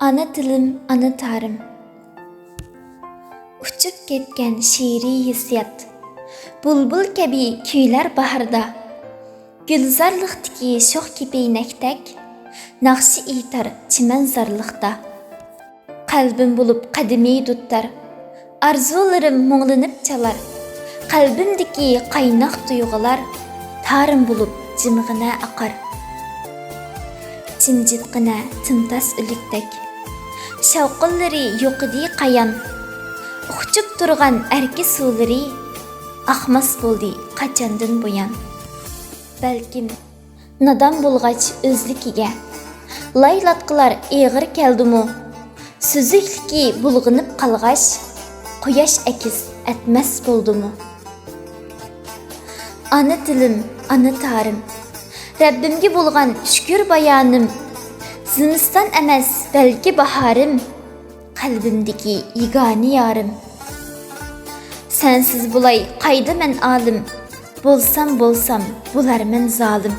Ana tilim, ana tarım. Uçup ketken şiiri hissiyat. Bulbul kebi kuylar baharda. Gülzarlıqtiki şoq kepeynektek. Naqşı itar çimen zarlıqda. Qalbim bulup qadimi tuttar. Arzularım muğlanıp çalar. Qalbimdeki qaynaq duygular tarım bulup cimgina aqar. Cimjitqina tıntas ülüktek. Şavqillari yo'qidi qayan. Uçup turgan erki suvlari aqmas bo'ldi qachondan buyon. Balkim nadan bo'lg'ach o'zligiga laylatqilar eg'ir keldimu. Suzuklikki bulg'inib qalg'ash quyosh akiz atmas bo'ldimu. Ana tilim, ana tarım. Rabbimga bo'lgan shukr bayonim. Zimiston emas, balki bahorim. Qalbimdagi yigani yorim. Sensiz bulay qayda men olim. Bo'lsam bo'larman zolim.